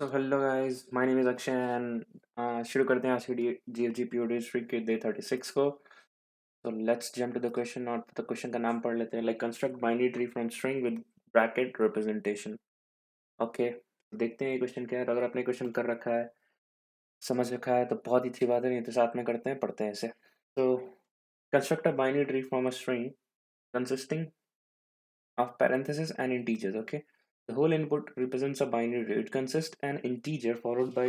तो hello guys, my name is Akshay and शुरू करते हैं आज की जीएफजी पीओडी हिस्ट्री के डे 36 को। तो let's jump to the question और तो क्वेश्चन का नाम पढ़ लेते हैं। Like construct binary tree from string with bracket representation. Okay, देखते हैं ये क्वेश्चन क्या है। तो अगर आपने क्वेश्चन कर रखा है, समझ रखा है, तो बहुत ही अच्छी बात है। नहीं तो साथ में करते हैं, पढ़ते हैं इसे। तो construct a binary tree from a string consisting of parentheses and integers. Okay, the whole input represents a binary tree. It consists an integer followed by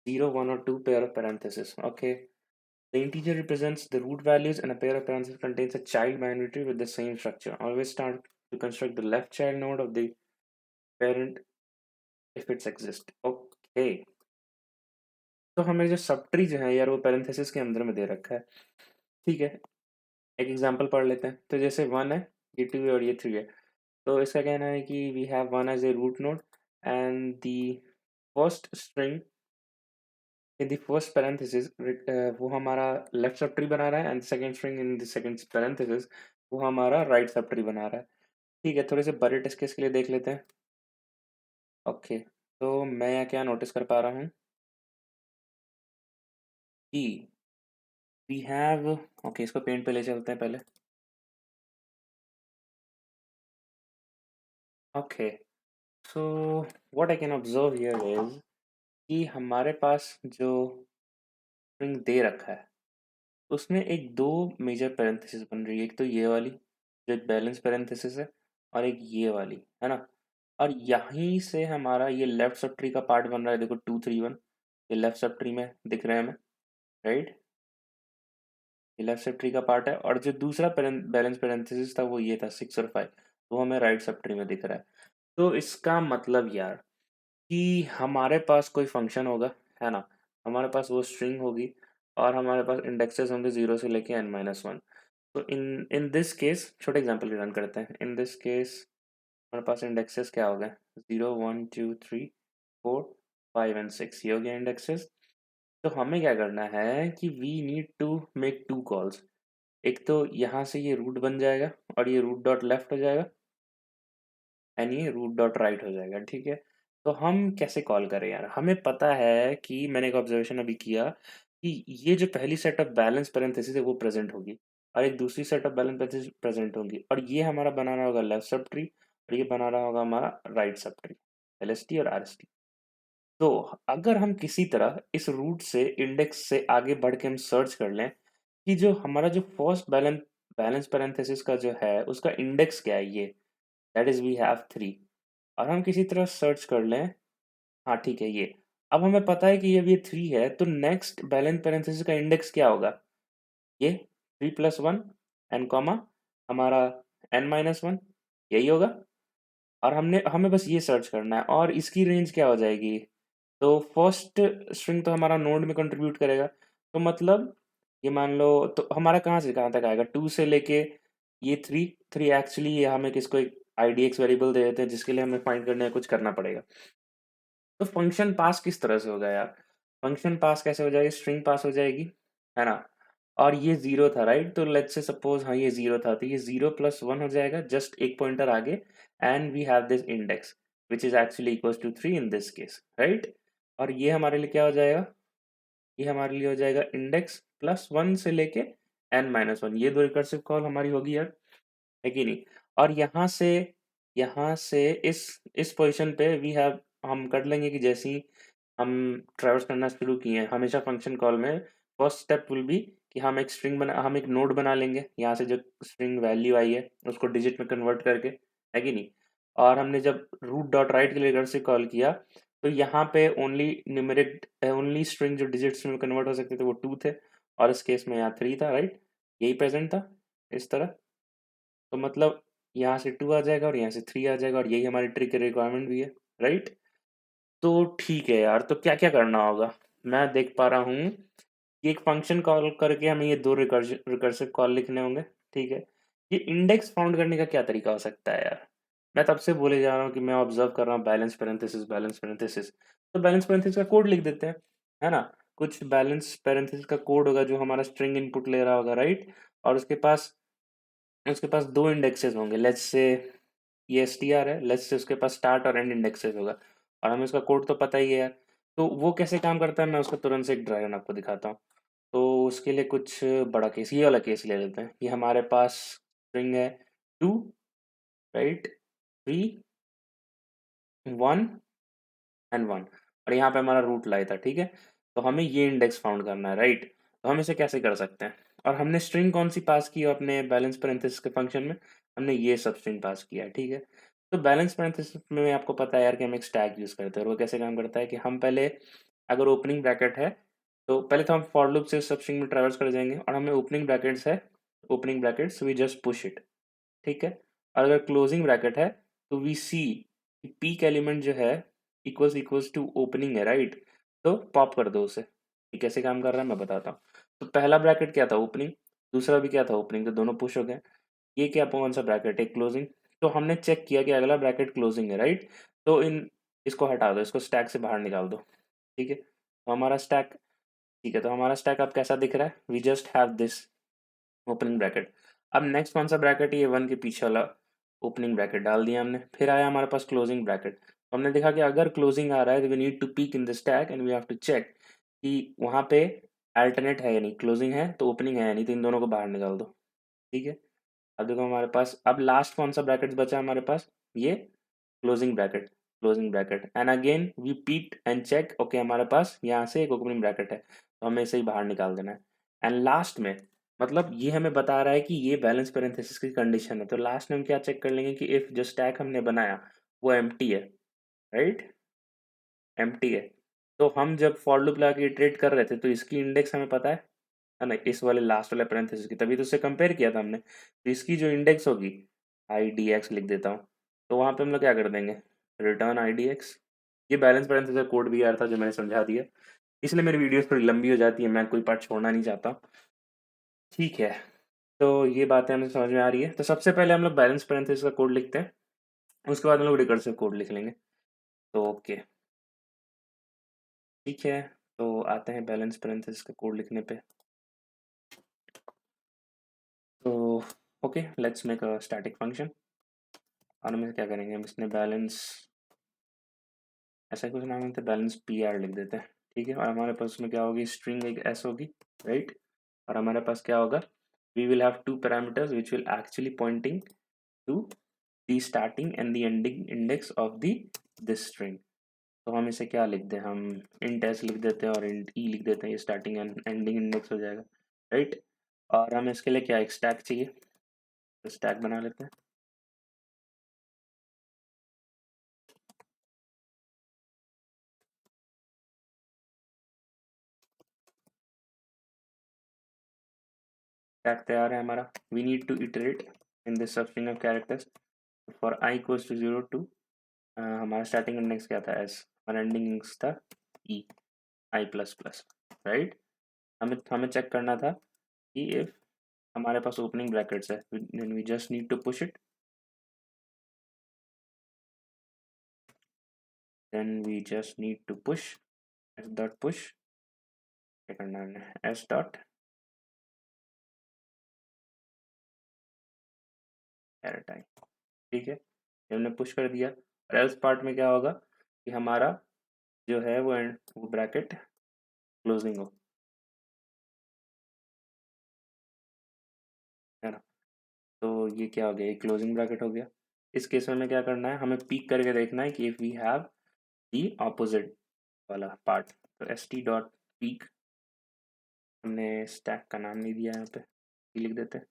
0, 1 or 2 pair of parentheses. Okay. The integer represents the root values and a pair of parentheses contains a child binary tree with the same structure. Always start to construct the left child node of the parent if it exists. Okay. तो हमें जो sub tree जो है यार वो parenthesis के अंदर में दे रखा है। ठीक है, एक एग्जांपल पढ़ लेते हैं। तो जैसे 1 है, ये 2 है और ये 3 है। तो इसका कहना है कि we have 1 as a root node and the first string in the first parenthesis वो हमारा लेफ्ट सब ट्री बना रहा है and second string in the second parenthesis वो हमारा राइट सब ट्री बना रहा है। ठीक है, थोड़े से बड़े टेस्ट केस के लिए देख लेते हैं। ओके, तो मैं यहाँ क्या नोटिस कर पा रहा हूँ कि वी हैव ओके, इसको पेंट पे ले चलते हैं पहले। Okay, so what I can observe here is कि हमारे पास जो स्ट्रिंग दे रखा है उसमें एक दो मेजर पैरेंथेसिस बन रही है। एक तो ये वाली जो एक बैलेंस पैरेंथेसिस है और एक ये वाली, है ना। और यहीं से हमारा ये लेफ्ट सब ट्री का पार्ट बन रहा है। देखो 2 3 1 ये लेफ्ट सब ट्री में दिख रहे हैं हमें, राइट। ये लेफ्ट सब ट्री का पार्ट है और जो दूसरा बैलेंस पैरेंथेसिस था वो ये था 6 और 5, वो हमें राइट सब ट्री में दिख रहा है। तो इसका मतलब यार कि हमारे पास कोई फंक्शन होगा, है ना। हमारे पास वो स्ट्रिंग होगी और हमारे पास इंडेक्सेस होंगे 0 से लेके n-1। तो इन इन दिस केस छोटे एग्जांपल रन करते हैं। इन दिस केस हमारे पास इंडेक्सेस क्या हो गए, 0 1 2 3 4 5 एंड 6 ये हो गया इंडेक्सेस। तो हमें क्या करना है कि we need to make two calls. एक तो यहाँ से ये रूट बन जाएगा और ये रूट डॉट लेफ्ट हो जाएगा एंड ये रूट डॉट राइट हो जाएगा। ठीक है, तो हम कैसे कॉल करें यार। हमें पता है कि मैंने एक ऑब्जर्वेशन अभी किया कि ये जो पहली सेट ऑफ बैलेंस पैरेंथेसिस है वो प्रेजेंट होगी और एक दूसरी set of balance parenthesis present होंगी और ये हमारा बना रहा होगा लेफ्ट सब ट्री और ये बना रहा होगा हमारा राइट सब ट्री, एलएसटी और आरएसटी। तो अगर हम किसी तरह इस रूट से इंडेक्स से आगे बढ़ के हम सर्च कर लें कि जो हमारा जो फर्स्ट बैलेंस बैलेंस पैरेंथेसिस का जो है उसका इंडेक्स क्या है, ये दैट इज वी हैव 3। और हम किसी तरह सर्च कर लें, हाँ ठीक है ये। अब हमें पता है कि जब ये 3 है तो नेक्स्ट बैलेंस पैरेंथेसिस का इंडेक्स क्या होगा, ये 3 + 1 एन कॉमा हमारा n-1 यही होगा। और हमने हमें बस ये सर्च करना है और इसकी रेंज क्या हो जाएगी। तो फर्स्ट स्ट्रिंग तो हमारा नोड में कंट्रीब्यूट करेगा। तो मतलब ये मान लो तो हमारा कहाँ से कहाँ तक आएगा, 2 से लेके ये 3 एक्चुअली ये हमें किसको एक IDX वेरिएबल दे देते हैं जिसके लिए हमें फाइंड करने का कुछ करना पड़ेगा। तो फंक्शन पास किस तरह से होगा यार, फंक्शन पास कैसे हो जाएगी, स्ट्रिंग पास हो जाएगी, है ना। और ये 0 था, राइट। तो लेट्स से सपोज हाँ ये 0 था तो ये 0 + 1 हो जाएगा, जस्ट एक पॉइंटर आगे। And we have this index which is actually equals to 3 in this case, right. और ये हमारे लिए क्या हो जाएगा, ये हमारे लिए हो जाएगा इंडेक्स +1 से लेके n-1। ये दो रिकर्सिव कॉल हमारी होगी यार, है कि नहीं। और यहाँ से इस पोजीशन पे वी हैव हम कर लेंगे कि जैसे ही हम ट्रैवर्स करना शुरू किए हैं हमेशा फंक्शन कॉल में फर्स्ट स्टेप विल बी कि हम एक नोड बना लेंगे यहाँ से जो स्ट्रिंग वैल्यू आई है उसको डिजिट में कन्वर्ट करके, है कि नहीं। और हमने जब रूट डॉट राइट के लिए रिकर्सिव कॉल किया तो यहाँ पे ओनली स्ट्रिंग जो डिजिट्स में कन्वर्ट हो सकते थे वो 2 थे और इस केस में यहाँ 3 था, राइट। यही प्रेजेंट था इस तरह। तो मतलब यहाँ से 2 आ जाएगा और यहाँ से 3 आ जाएगा और यही हमारी ट्री की रिक्वायरमेंट भी है, राइट। तो ठीक है यार, तो क्या क्या करना होगा। मैं देख पा रहा हूँ कि एक फंक्शन कॉल करके हमें ये दो रिकर्सिव कॉल लिखने होंगे। ठीक है, ये इंडेक्स फाउंड करने का क्या तरीका हो सकता है यार। मैं तब से बोले जा रहा हूँ कि मैं ऑब्जर्व कर रहा हूँ बैलेंस पैरेंथेसिस। तो बैलेंस पैरेंथेसिस का कोड लिख देते हैं, है ना। कुछ बैलेंस पैरेंथेसिस का कोड होगा जो हमारा स्ट्रिंग इनपुट ले रहा होगा, राइट। और उसके पास दो इंडेक्सेस होंगे। लेट्स से ये str है, लेट्स से उसके पास स्टार्ट और एंड इंडेक्सेस होगा। और हमें उसका कोड तो पता ही है यार। तो वो कैसे काम करता है मैं उसका तुरंत से एक ड्राइवर आपको दिखाता हूँ। तो उसके लिए कुछ बड़ा केस, ये वाला केस ले लेते हैं। ये हमारे पास स्ट्रिंग है 2, राइट, 3, 1 एंड 1, और यहाँ पे हमारा रूट लाई था, ठीक है। तो हमें ये इंडेक्स फाउंड करना है, राइट। तो हम इसे कैसे कर सकते हैं, और हमने स्ट्रिंग कौन सी पास की है अपने बैलेंस पैरेंथेसिस के फंक्शन में, हमने ये सब स्ट्रिंग पास किया है, ठीक है। तो बैलेंस पैरेंथेसिस में आपको पता है यार कि हम एक स्टैक यूज करते हैं, और वो कैसे काम करता है कि हम पहले, अगर ओपनिंग ब्रैकेट है तो पहले तो हम फॉर लूप से सब स्ट्रिंग में ट्रैवर्स कर जाएंगे, और हमें ओपनिंग ब्रैकेट्स है, opening brackets we just push it, ठीक है। और अगर क्लोजिंग ब्रैकेट है तो वी सी पीक एलिमेंट जो है इक्वल्स इक्वल्स टू ओपनिंग है, राइट। तो पॉप कर दो उसे। ये कैसे काम कर रहा है मैं बताता हूँ। तो पहला ब्रैकेट क्या था, ओपनिंग, दूसरा भी क्या था, ओपनिंग, तो दोनों पुश हो गए। ये क्या कौन सा ब्रैकेट है, क्लोजिंग। तो हमने चेक किया कि अगला ब्रैकेट क्लोजिंग है, राइट। तो इन इसको हटा दो, इसको स्टैक से बाहर निकाल दो, ठीक है। तो हमारा स्टैक, ठीक है, तो हमारा स्टैक अब कैसा दिख रहा है, we just have this opening bracket. अब नेक्स्ट कौन सा ब्रैकेट है, ये 1 के पीछे वाला ओपनिंग ब्रैकेट डाल दिया हमने। फिर आया हमारे पास क्लोजिंग ब्रैकेट। तो हमने देखा कि अगर क्लोजिंग आ रहा है तो we need to peek in the stack and we have to check कि वहाँ पे अल्टरनेट है या नहीं, क्लोजिंग है तो ओपनिंग है या नहीं, तो इन दोनों को बाहर निकाल दो, ठीक है। अब देखो हमारे पास अब लास्ट कौन सा ब्रैकेट बचा हमारे पास, ये closing bracket, closing bracket, and again we peek and check, okay हमारे पास यहाँ से एक ओपनिंग ब्रैकेट है, तो हमें इसे ही बाहर निकाल देना है। एंड लास्ट में, मतलब ये हमें बता रहा है कि ये बैलेंस पैरेंथेसिस की कंडीशन है, तो लास्ट में हम क्या चेक कर लेंगे कि इफ जो स्टैक हमने बनाया वो एम्प्टी है, राइट, एम्प्टी है। तो हम जब फॉर लूप लगा के इटरेट कर रहे थे तो इसकी इंडेक्स हमें पता है ना, इस वाले लास्ट वाले पैरेंथेसिस की, तभी तो उससे कंपेयर किया था हमने। तो इसकी जो इंडेक्स होगी, आई डी एक्स लिख देता हूँ, तो वहाँ पे हम लोग क्या कर देंगे, रिटर्न आई डी एक्स। ये बैलेंस पैरेंथेसिस का कोड भी यार था जो मैंने समझा दिया, इसलिए मेरी वीडियोस थोड़ी लंबी हो जाती है, मैं कोई पार्ट छोड़ना नहीं चाहता, ठीक है। तो ये बातें हमें समझ में आ रही है। तो सबसे पहले हम लोग बैलेंस पैरेंथेसिस का कोड लिखते हैं, उसके बाद हम लोग रिकर्सिव कोड लिख लेंगे। तो ओके, ठीक है। तो आते हैं बैलेंस पैरेंथेसिस का कोड लिखने पे। तो okay, let's make a static function, और हम इसे क्या करेंगे, हम इसमें बैलेंस, ऐसा कुछ नाम है, बैलेंस पी आर लिख देते हैं, ठीक है। और हमारे पास उसमें क्या होगी, स्ट्रिंग एक एस होगी, राइट। और हमारे पास क्या होगा, we will have two parameters which will actually pointing to the starting and the ending index of the this string. तो हम इसे क्या लिख दें, हम इंट एस लिख देते हैं और इंट ई लिख देते हैं, ये स्टार्टिंग एंड एंडिंग इंडेक्स हो जाएगा, राइट। और हमें इसके लिए क्या, एक स्टैक चाहिए, तो स्टैक बना लेते हैं। स्टैक तैयार है हमारा। We need to iterate in this sub string of characters for I equals to 0 to, हमारा स्टार्टिंग इंडेक्स क्या था, एस, और एंडिंग इंडेक्स था E, I plus plus, right. हमें हमें चेक करना था कि इफ हमारे पास ओपनिंग ब्रैकेट्स है, then we just need to push it, then we just need to push, S dot push, क्या करना है, एस डॉट कैरेट आई, ठीक है। ये हमने पुश कर दिया। और एल्स पार्ट में क्या होगा कि हमारा जो है वो ब्रैकेट क्लोजिंग हो, है ना। तो ये क्या हो गया, ये क्लोजिंग ब्रैकेट हो गया। इस केस में हमें क्या करना है, हमें पीक करके देखना है कि if we have the opposite वाला पार्ट, तो एस टी डॉट पीक, हमने स्टैक का नाम नहीं दिया यहाँ पे, ये लिख देते हैं।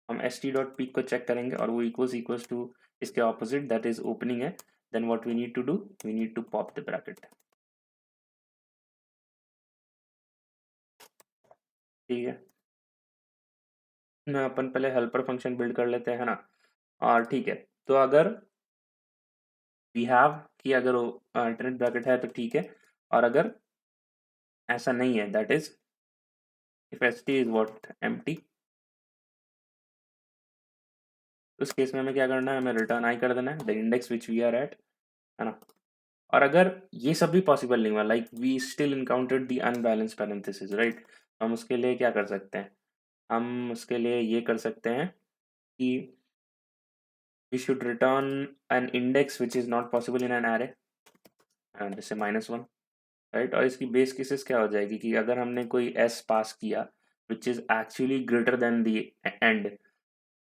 हम एस टी डॉट पीक को चेक करेंगे और वो इक्वल्स इक्वल्स टू इसके ऑपोजिट दैट इज ओपनिंग है, then what we need to do, we need to pop the bracket, ठीक है। मैं अपन पहले हेल्पर फंक्शन बिल्ड कर लेते हैं, है ना। और ठीक है, तो अगर वी हैव कि अगर अल्टरनेट ब्रैकेट है तो ठीक है, और अगर ऐसा नहीं है, that is if S T is what empty, उस केस में हमें क्या करना है, हमें रिटर्न आई कर देना है, the index which we are at, है ना। और अगर ये सब भी पॉसिबल नहीं हुआ, like we still encountered the unbalance parenthesis, right, हम उसके लिए क्या कर सकते हैं, हम उसके लिए ये कर सकते हैं कि we should return an index which is not possible in an array, जैसे -1, राइट। और इसकी बेस केसेस क्या हो जाएगी कि अगर हमने कोई एस पास किया विच is actually greater than the and,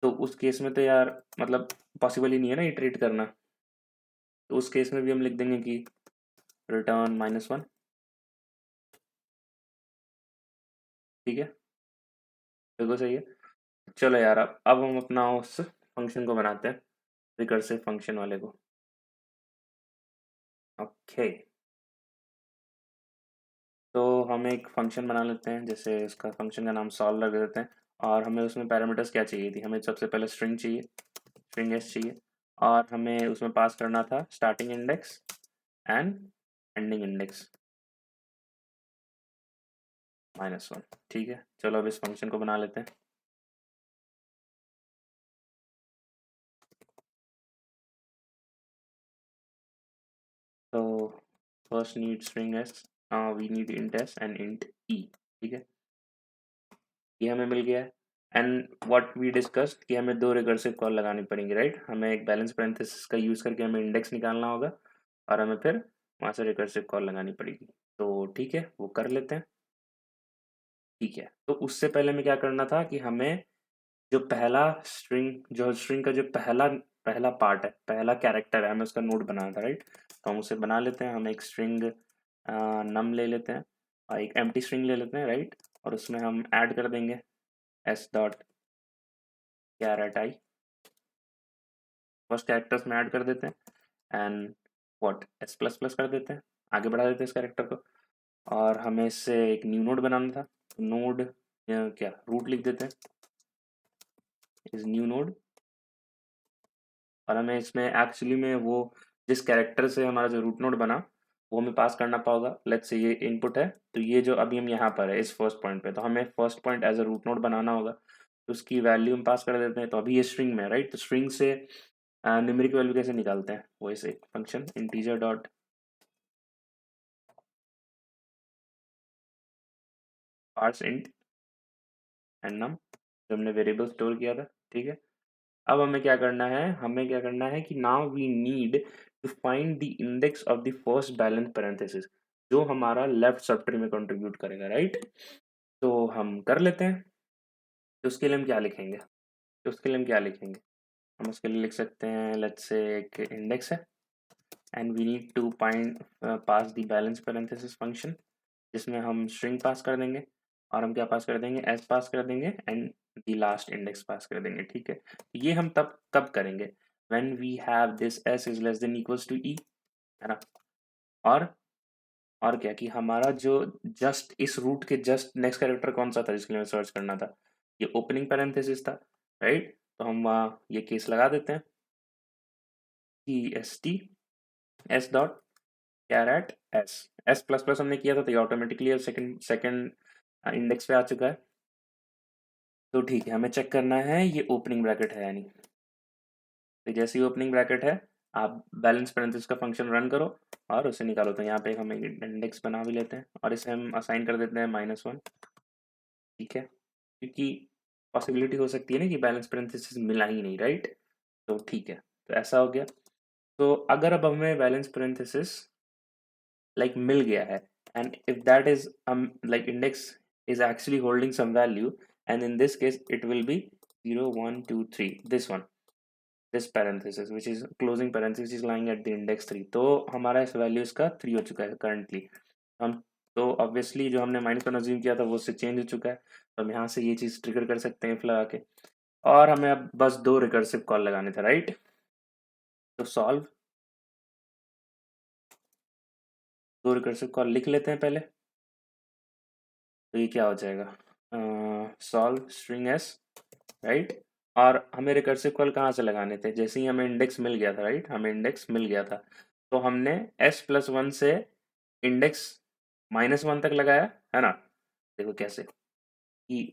तो उस केस में तो यार मतलब पॉसिबल ही नहीं है ना इटरेट करना। तो उस केस में भी हम लिख देंगे कि रिटर्न -1। ठीक है, बिल्कुल सही है। चलो यार, अब हम अपना उस फंक्शन को बनाते हैं, रिकर्सिव फंक्शन वाले को। ओके, तो हम एक फंक्शन बना लेते हैं, जैसे उसका फंक्शन का नाम सॉल्व रख देते हैं। और हमें उसमें पैरामीटर्स क्या चाहिए थी, हमें सबसे पहले स्ट्रिंग चाहिए, स्ट्रिंग एस चाहिए। और हमें उसमें पास करना था starting index and ending index -1। ठीक है, चलो अब इस फंक्शन को बना लेते हैं। तो first need string S, we need int S and int E. ठीक है, ये हमें मिल गया है। एंड व्हाट वी डिस्कस्ड कि हमें दो रिकर्सिव कॉल लगानी पड़ेंगी, राइट। हमें एक बैलेंस पैरेंथेसिस का यूज़ करके हमें इंडेक्स निकालना होगा, और हमें फिर वहाँ से रिकर्सिव कॉल लगानी पड़ेगी। तो ठीक है, वो कर लेते हैं। ठीक है, तो उससे पहले हमें क्या करना था कि हमें जो पहला स्ट्रिंग का जो पहला पहला पार्ट है, पहला कैरेक्टर है, हमें उसका नोड बनाना था, राइट। तो हम उसे बना लेते हैं। हम एक स्ट्रिंग नम ले लेते हैं और एक एम्प्टी स्ट्रिंग ले लेते हैं, राइट। और उसमें हम ऐड कर देंगे एस डॉट कैरेट आई, फर्स्ट कैरेक्टर्स में ऐड कर देते हैं। And what S plus plus कर देते हैं, आगे बढ़ा देते हैं इस कैरेक्टर को। और हमें इससे एक न्यू नोड बनाना था, नोड क्या रूट लिख देते हैं, इज न्यू नोड। और हमें इसमें एक्चुअली में वो जिस कैरेक्टर से हमारा जो रूट नोड बना वो हमें पास करना पाएगा। लेट्स से ये इनपुट है, तो ये जो अभी हम यहाँ पर है इस फर्स्ट पॉइंट पे, तो हमें first point as a root node बनाना होगा। तो उसकी वैल्यू हम पास कर देते हैं। तो अभी ये स्ट्रिंग में है, राइट। तो स्ट्रिंग से न्यूमेरिक वैल्यू कैसे निकालते हैं, वो इसे function integer dot parse int and num, जो हमने वेरिएबल स्टोर किया था। ठीक है, अब हमें क्या करना है, हमें क्या करना है कि now we need to find the index of the first balance parenthesis, जो हमारा लेफ्ट सब ट्री में कंट्रीब्यूट करेगा, राइट। तो हम कर लेते हैं। तो उसके लिए हम क्या लिखेंगे, हम उसके लिए लिख सकते हैं, लेट्स से एक इंडेक्स है and we need to find pass the balance parenthesis function, जिसमें हम स्ट्रिंग पास कर देंगे और हम क्या पास कर देंगे, एस पास कर देंगे and the last index pass कर देंगे। ठीक है, ये हम तब कब करेंगे, when we have this S is less than equals to E, है ना। और और क्या कि हमारा जो जस्ट इस रूट के जस्ट नेक्स्ट कैरेक्टर कौन सा था जिसके लिए हमें सर्च करना था, ये ओपनिंग पैरेंथेसिस था, राइट। तो हम वहाँ ये केस लगा देते हैं कि S T S dot caret S, S plus plus हमने किया था तो ये ऑटोमेटिकली सेकंड सेकंड इंडेक्स पे आ चुका है। तो ठीक है, हमें चेक करना है ये ओपनिंग ब्रैकेट है या नहीं। तो जैसे ही ओपनिंग ब्रैकेट है, आप बैलेंस पैरेंथेसिस का फंक्शन रन करो और उसे निकालो। तो यहाँ पे हम एक इंडेक्स बना भी लेते हैं और इसे हम असाइन कर देते हैं -1। ठीक है, क्योंकि पॉसिबिलिटी हो सकती है ना कि बैलेंस पैरेंथेसिस मिला ही नहीं, राइट। तो ठीक है, तो ऐसा हो गया। तो अगर अब हमें बैलेंस पैरेंथेसिस लाइक मिल गया है, and if that is like index is actually holding some value, and in this case it will be 0 1 2 3, this one, this parenthesis which is closing parenthesis is lying at the index 3। तो हमारा इस value इसका 3 हो चुका है currently. हम तो obviously जो हमने माइनस वन अज्यूम किया था वो उससे चेंज हो चुका है, तो हम यहाँ से ये चीज़ ट्रिगर कर सकते हैं if लगा के। और हमें अब बस दो रिकर्सिव कॉल लगाने थे, राइट। तो सॉल्व, दो रिकर्सिव कॉल लिख लेते हैं पहले। तो ये क्या हो जाएगा, सॉल्व स्ट्रिंग एस, राइट। और हमें रिकर्सिव कॉल कहाँ से लगाने थे, जैसे ही हमें इंडेक्स मिल गया था, राइट, हमें इंडेक्स मिल गया था, तो हमने s+1 से इंडेक्स -1 तक लगाया, है ना। देखो कैसे कि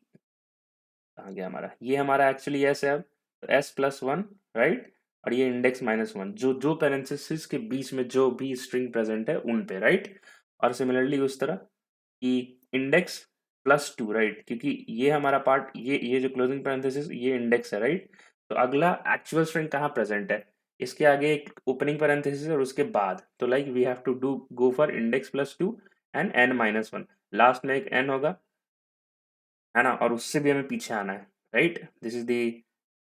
कहाँ गया हमारा, ये हमारा एक्चुअली एस है अब, तो s+1, राइट। और ये इंडेक्स -1, जो जो पेरेंथेसिस के बीच में जो भी स्ट्रिंग प्रेजेंट है उन पे, राइट। और सिमिलरली उस तरह कि इंडेक्स +2, राइट, क्योंकि ये हमारा पार्ट, ये जो क्लोजिंग पैरेंथेसिस ये इंडेक्स है, राइट। तो अगला एक्चुअल स्ट्रिंग कहाँ प्रेजेंट है, इसके आगे एक ओपनिंग पैरेंथेसिस और उसके बाद, तो like we have to do go for index plus 2 and n-1, last में एक n होगा, है ना, और उससे भी हमें पीछे आना है, right, this is the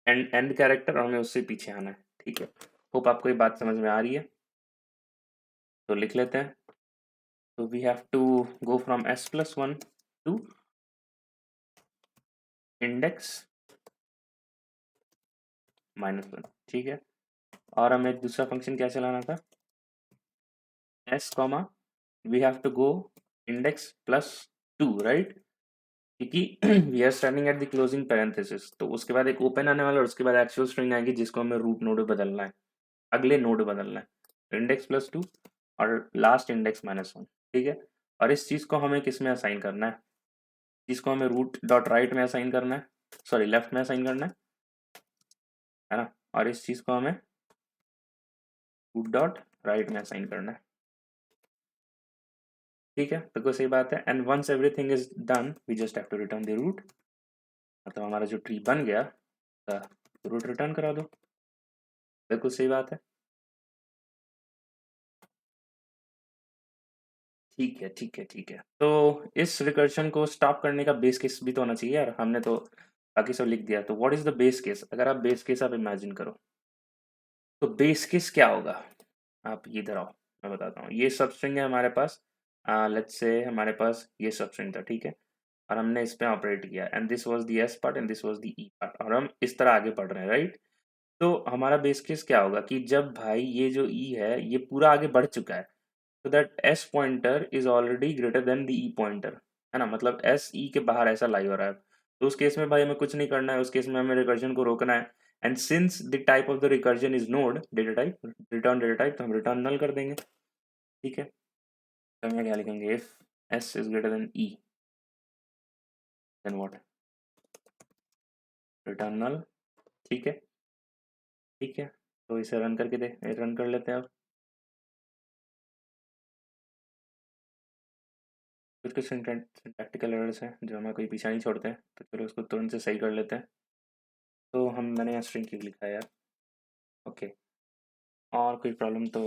end character और हमें उससे पीछे आना है, ठीक है। होप आपको ये बात समझ में आ रही है, तो लिख लेते हैं। तो we have to go from s+1 to index -1, ठीक है। और हमें दूसरा फंक्शन क्या चलाना था, s comma we have to go index +2, right, क्योंकि we are standing at the closing parenthesis, तो उसके बाद एक ओपन आने वाला है और उसके बाद एक्चुअल स्ट्रिंग आएगी जिसको हमें रूट नोड में बदलना है, अगले नोड बदलना है, इंडेक्स +2 और लास्ट इंडेक्स -1, ठीक है। और इस चीज़ को हमें किस में असाइन करना है, जिसको हमें रूट डॉट राइट में असाइन करना है, सॉरी लेफ्ट में असाइन करना है ना, और इस चीज़ को हमें रूट डॉट राइट में असाइन करना है, ठीक है, बिल्कुल सही बात है। And once everything is done we just have to return the root, मतलब हमारा जो ट्री बन गया रूट रिटर्न करा दो, बिल्कुल सही बात है, ठीक है ठीक है ठीक है। तो इस रिकर्शन को स्टॉप करने का बेस केस भी तो होना चाहिए यार, हमने तो बाकी सब लिख दिया, तो what is the base case, अगर आप बेस केस आप इमेजिन करो तो बेस केस क्या होगा, आप ये इधर आओ, मैं बताता हूँ। ये सब स्ट्रिंग है हमारे पास, लेट्स से हमारे पास ये सब स्ट्रिंग था, ठीक है, और हमने इस पे ऑपरेट किया and this was the S part and this was the E part, और हम इस तरह आगे बढ़ रहे हैं, राइट। तो हमारा बेस केस क्या होगा कि जब भाई ये जो ई है ये पूरा आगे बढ़ चुका है, तो that S pointer is already greater than the E pointer, है ना, मतलब एस ई के बाहर ऐसा लाई हो रहा है, तो उस केस में भाई हमें कुछ नहीं करना है, उस केस में हमें रिकर्जन को रोकना है। And since the type of the recursion is node data type, return data type, तो हम रिटर्न नल कर देंगे, ठीक है। तो हम यहाँ क्या लिखेंगे, if S is greater than E then what, return null, ठीक है ठीक है। तो इसे रन करके दे, रन कर लेते हैं अब। कुछ कुछ सिंटैक्टिकल एरर्स हैं जो हमें कोई पीछा नहीं छोड़ते हैं, तो चलो उसको तुरंत से सही कर लेते हैं। तो मैंने यहाँ स्ट्रिंग क्यों लिखा है यार, ओके, और कोई प्रॉब्लम तो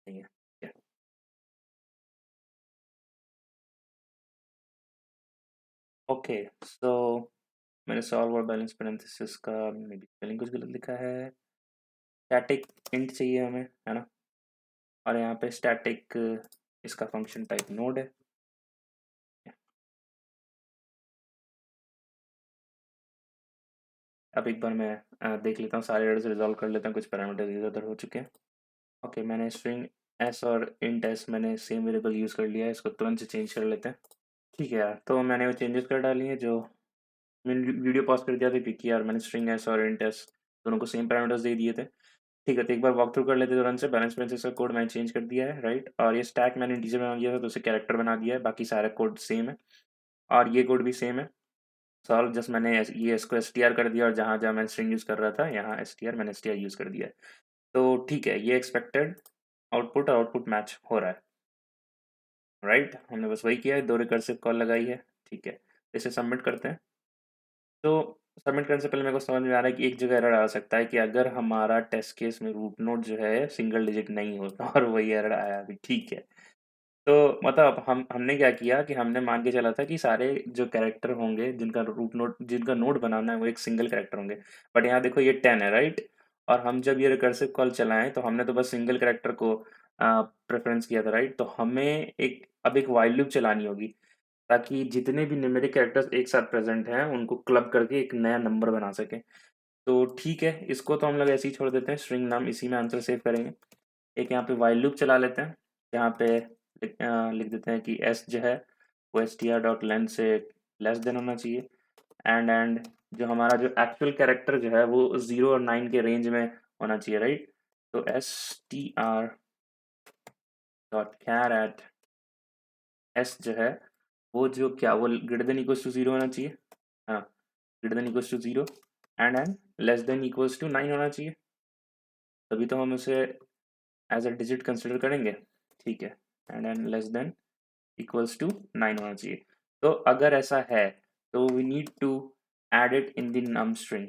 नहीं है, क्या, ओके। सो मैंने सॉल्व और बैलेंस पैरेंथेसिस का मे बी स्पेलिंग कुछ गलत लिखा है, स्टैटिक इंट चाहिए हमें, है ना, और यहाँ पे स्टैटिक इसका फंक्शन टाइप नोड है। अब एक बार मैं देख लेता हूँ, सारे एरर्स रिजॉल्व कर लेता हूँ, कुछ पैरामीटर्स इधर उधर हो चुके हैं। ओके, मैंने स्ट्रिंग एस और इंट एस मैंने सेम वेरिएबल यूज़ कर लिया है, इसको तुरंत से चेंज कर लेते हैं। ठीक है यार, तो मैंने वो चेंजेस कर डाली हैं, जो मैंने वीडियो पॉज कर दिया था क्योंकि यार मैंने स्ट्रिंग एस और इंट एस दोनों को सेम पैरामीटर्स दे दिए थे। ठीक है, तो एक बार वॉक थ्रू कर लेते हैं तुरंत से। बैलेंस प्रिंसेस का कोड मैंने चेंज कर दिया है, राइट, और ये स्टैक मैंने इंटीजर बना दिया था तो उसे कैरेक्टर बना दिया है, बाकी सारा कोड सेम है, और ये कोड भी सेम है। सॉल्व जस्ट मैंने ये इसको एस टी आर कर दिया, और जहाँ जहाँ मैं स्ट्रिंग यूज़ कर रहा था यहाँ एस टी आर मैंने एस टी आर यूज़ कर दिया है। तो ठीक है, ये एक्सपेक्टेड आउटपुट और आउटपुट मैच हो रहा है, राइट, हमने बस वही किया है, दो रिकर्सिव कॉल लगाई है, ठीक है। इसे सबमिट करते हैं। तो सबमिट करने से पहले मेरे को समझ में आ रहा है कि एक जगह एरर आ सकता है कि अगर हमारा टेस्ट केस में रूट नोड जो है सिंगल डिजिट नहीं होता, और वही एरर आया अभी, ठीक है। तो मतलब हमने क्या किया कि हमने मान के चला था कि सारे जो कैरेक्टर होंगे जिनका रूट नोड, जिनका नोड बनाना है वो एक सिंगल कैरेक्टर होंगे, बट यहाँ देखो ये 10 है, राइट, और हम जब ये रिकर्सिव कॉल चलाएं तो हमने तो बस सिंगल कैरेक्टर को प्रेफरेंस किया था, राइट। तो हमें एक अब एक वाइल लूप चलानी होगी ताकि जितने भी न्यूमेरिक कैरेक्टर्स एक साथ प्रेजेंट हैं उनको क्लब करके एक नया नंबर बना सकें। तो ठीक है, इसको तो हम लोग ऐसे ही छोड़ देते हैं, स्ट्रिंग नाम इसी में आंसर सेव करेंगे। एक यहाँ पे वाइल लूप चला लेते हैं, यहाँ पे लिख देते हैं कि एस जो है वो S T R dot length से लेस देन होना चाहिए, एंड जो हमारा जो एक्चुअल कैरेक्टर जो है वो 0 और 9 के रेंज में होना चाहिए, राइट। तो S T R dot char at S जो है वो जो क्या वो ग्रेटर देन इक्वल्स टू 0 होना चाहिए, हाँ, greater than equals to 0, and less than equals to 9 होना चाहिए, तभी तो हम उसे एज अ डिजिट कंसिडर करेंगे, ठीक है। And less than equals to 9 होना चाहिए। तो अगर ऐसा है तो we need to add it in the num string,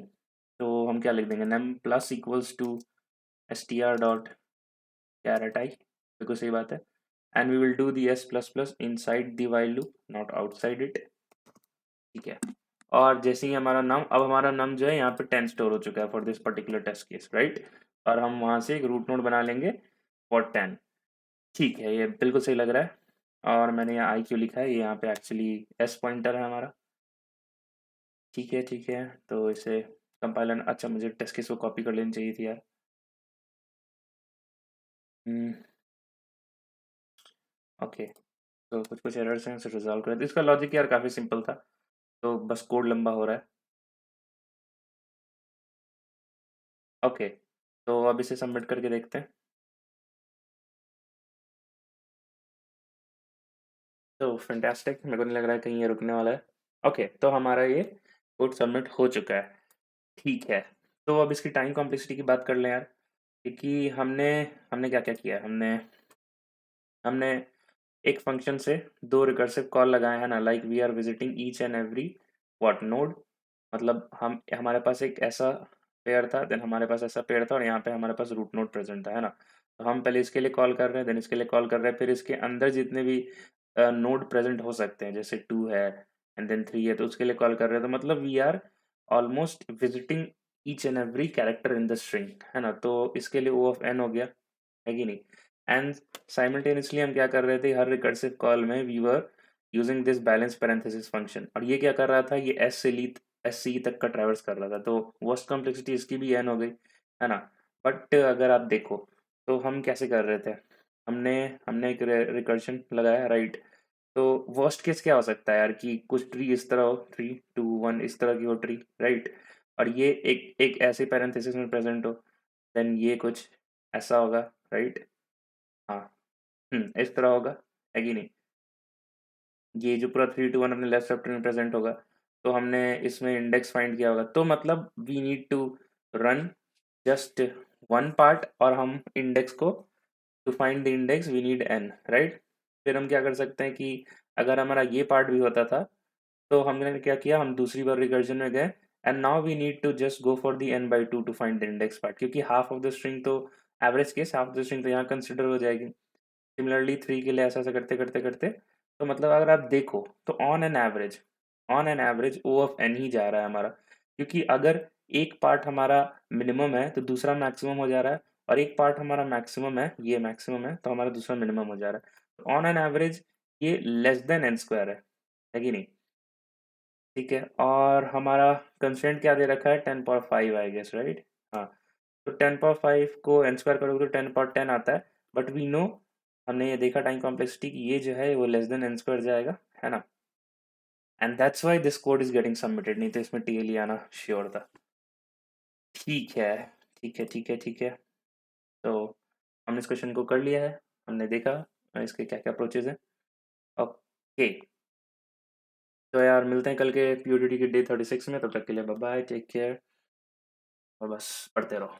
तो हम क्या लिख देंगे, num plus equals to str.caret I, बिल्कुल सही बात है। And we will do the S plus plus inside the while loop, not outside it. ठीक है, और जैसे ही हमारा नम, अब हमारा नम जो है यहाँ पे 10 स्टोर हो चुका है for this particular test case, right. और हम वहाँ से एक रूट नोड बना लेंगे फॉर 10। ठीक है, ये बिल्कुल सही लग रहा है। और मैंने यहाँ आई क्यों लिखा है, ये यहाँ पे एक्चुअली एस पॉइंटर है हमारा। ठीक है ठीक है, तो इसे कंपाइलर, अच्छा मुझे टेस्ट केस को कॉपी कर लेनी चाहिए थी यार। ओके, तो कुछ कुछ एरर्स हैं, इसे रिजॉल्व कर, इसका लॉजिक यार काफ़ी सिंपल था, तो बस कोड लंबा हो रहा है। ओके, तो अब इसे सबमिट करके देखते हैं। तो फैंटास्टिक, मेरे को नहीं लग रहा है कहीं ये रुकने वाला है। ओके, तो हमारा ये कोड सबमिट हो चुका है। ठीक है, तो अब इसकी टाइम कॉम्प्लेक्सिटी की बात कर लें यार, क्योंकि हमने हमने क्या क्या किया है, हमने हमने एक फंक्शन से दो रिकर्सिव कॉल लगाए हैं ना, like we are visiting each and every what node. मतलब हम, हमारे पास एक ऐसा पेयर था, देन हमारे पास ऐसा पेयर था, और यहाँ पे हमारे पास रूट नोड प्रेजेंट था, है ना। तो हम पहले इसके लिए कॉल कर रहे हैं, देन इसके लिए कॉल कर रहे हैं, फिर इसके अंदर जितने भी नोड प्रेजेंट हो सकते हैं, जैसे 2 है एंड देन 3 है, तो उसके लिए कॉल कर रहे हैं। तो मतलब we are almost visiting each and every character in the string, है ना। तो इसके लिए ओ ऑफ एन हो गया, है कि नहीं। एंड साइमल्टेनियसली हम क्या कर रहे थे, हर रिकर्सिव कॉल में we were using this balance parenthesis function, और ये क्या कर रहा था, ये एस सी तक का ट्रैवर्स कर रहा था, तो वर्स्ट कॉम्प्लेक्सिटी इसकी भी एन हो गई, है ना। बट अगर आप देखो तो हम कैसे कर रहे थे, हमने हमने एक रिकर्शन लगाया, राइट। तो वर्स्ट केस क्या हो सकता है यार, कि कुछ ट्री इस तरह हो, 3 2 1 इस तरह की हो ट्री, राइट। और ये एक एक ऐसे पैरेंथेसिस में प्रेजेंट हो, देन ये कुछ ऐसा होगा, राइट। हाँ, इस तरह होगा, है कि नहीं। ये जो पूरा 3 2 1 अपने लेफ्ट लेफ्ट में प्रेजेंट होगा, तो हमने इसमें इंडेक्स फाइंड किया होगा, तो मतलब we need to run just one part, और हम इंडेक्स को, to find the index we need N, right. फिर हम क्या कर सकते हैं कि अगर हमारा ये पार्ट भी होता था, तो हमने क्या किया, हम दूसरी बार रिकर्जन में गए, and now we need to just go for the n by two to find the index part, क्योंकि हाफ ऑफ द स्ट्रिंग तो, average case half of the string तो यहाँ कंसिडर हो जाएगी। सिमिलरली 3 के लिए ऐसा ऐसा करते करते करते, तो मतलब अगर आप देखो तो on an average O of N ही जा रहा है हमारा, क्योंकि अगर एक पार्ट हमारा मिनिमम है तो दूसरा मैक्सिमम हो जा रहा है, और एक पार्ट हमारा मैक्सिमम है, ये मैक्सिमम है, तो हमारा दूसरा मिनिमम हो जा रहा है। तो ऑन एन एवरेज ये लेस देन एन स्क्वायर है कि नहीं। ठीक है, और हमारा कंस्ट्रेंट क्या दे रखा है, 10 पावर 5 आई गेस, राइट। हाँ, तो 10 पावर 5 को एन स्क्वायर करोगे तो 10 पावर 10 आता है, बट वी नो, हमने ये देखा टाइम कॉम्प्लेक्सिटी की, ये जो है वो लेस देन एन स्क्वायर जाएगा, है ना। And that's why this code is getting submitted, नहीं तो इसमें टीएलई आना श्योर था। ठीक है ठीक है ठीक है ठीक है, तो हमने इस क्वेश्चन को कर लिया है, हमने देखा इसके क्या क्या अप्रोचेज हैं। ओके, तो यार मिलते हैं कल के पीओडीटी के डे 36 में, तब तक के लिए बाय बाय, टेक केयर, और बस पढ़ते रहो।